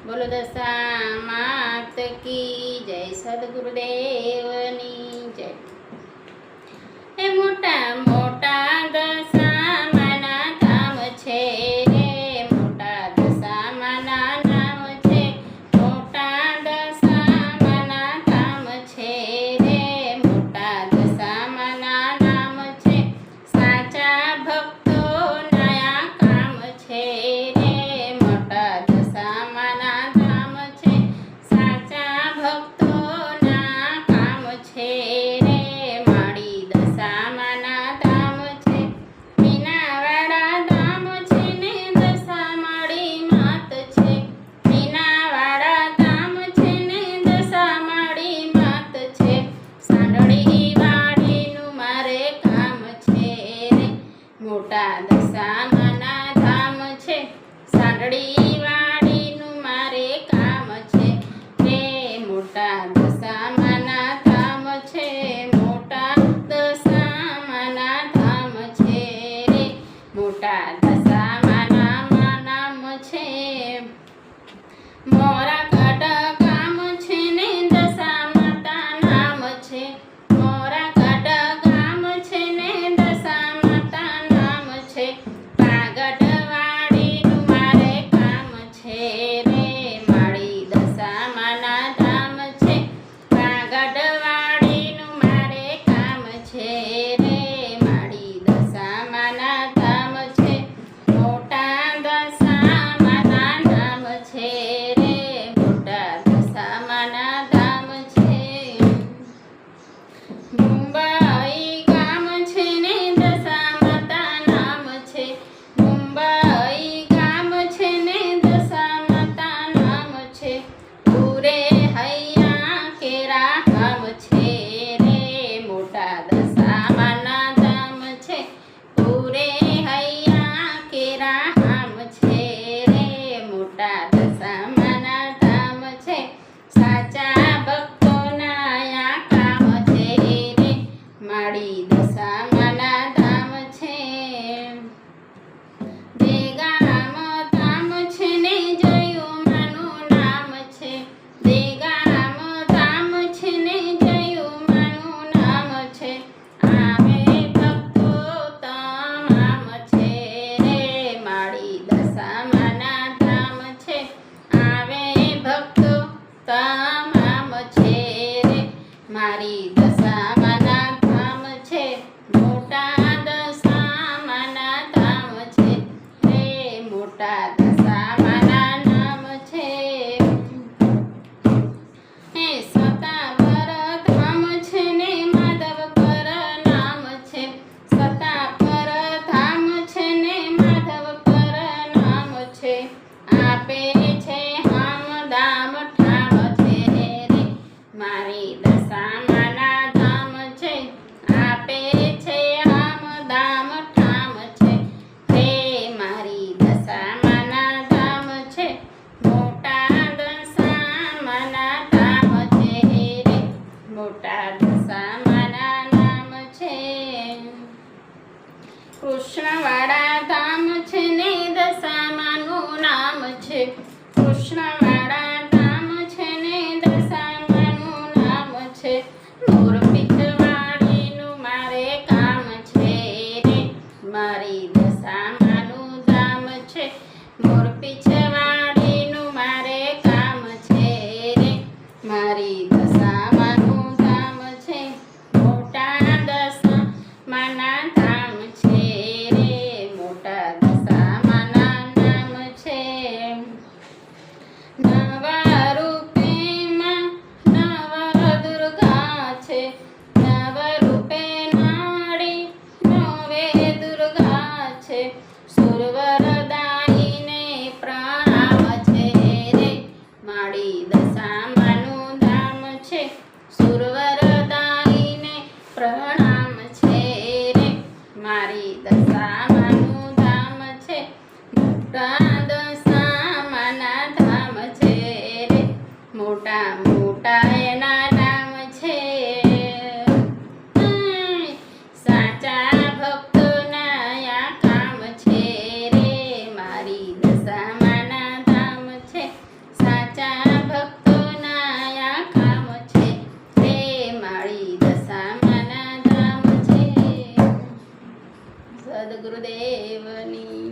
બોલો દશા માત કી જય, સદગુરુદેવની જય। એ મોટા મોટા દશામાના ધામ છે રે, મોટા દશામાના નામ છે, મોટા દશામાના ધામ છે રે, મોટા દશામાના નામ છે, સાચા ભક્તોના આ કામ છે રે, મોટા દશામાના ધામ છે, સાચા ભક્તોના કામ છે રે, મારી દશામાના ધામ છે, મીનાવાળા ધામ છે ને દશા માળી માત છે, મીનાવાળા ધામ છે ને દશા માળી માત છે, સાંડળી વાળીનું મારે કામ છે રે, મોટા દશામાના ધામ છે, સાંડળી વાળીનું મારે કામ છે રે, મોટા દશામાના ધામ છે, મોટા દશામાના ધામ છે રે, મોટા દશામાના નામ છે, મોરા કાઢ ગામ છે ને દશા માતા નામ છે, મોરા કાઢ ગામ છે ને દશા માતા નામ છે, પાગઢવાડીનું મારે કામ છે રે, મારી દશામાના ધામ છે, પાગઢવાડીનું મારે કામ છે રે, મારી દશામાના ધામ છે, મોટા દશામાના નામ છે રે, મોટા દશામાના ધામ છે, મુંબઈ ગામ છે ને દશા માતા નામ છે, મુંબઈ ગામ છે ને દશા માતા નામ છે, પૂરે હૈયા કેરા ગામ છે રે, મોટા દશામાના ધામ છે, પૂરે હૈયા કેરા ગામ છે રે, મોટા દશામાના ધામ છે, સાચા ભક્તોના આ કામ છે રે, મારી દશામાના ધામ છે, દેગામ ધામ છે ને જયોમાનું નામ છે, દેગામ ધામ છે ને જયોમાનું નામ છે, આવે ભક્તો તમામ છે રે, મારી દશામાના ધામ છે, આવે ભક્તો તમામ છે રે, મારી દશામાના ધામ છે, મોટા દશામાના ધામ છે રે, મોટા દશામાના નામ છે, હે સતાપર ધામ છે ને માધવપર નામ છે, સતાપર ધામ છે ને માધવપર નામ છે, આપે છે હામ દામ ઠામ છે રે, મારી દશામાના ધામ છે, આપે છે હામ દામ ઠામ છે રે, મારી દશામાના ધામ છે, મોટા દશામાના ધામ છે રે, મોટા દશામાના નામ છે, કૃષ્ણવાળા ધામ છે ને દશામાનું નામ છે, કૃષ્ણવાળા ધામ છે ને દશામાનું નામ છે, મોરપીંછવાડીનું મારે કામ છે રે, મારી દશામાનું ધામ છે, મોરપીંછવાડીનું મારે કામ છે રે, મારી દશામાનું ધામ છે, મોટા દશામાના ધામ છે રે, મોટા દશામાના નામ છે, બની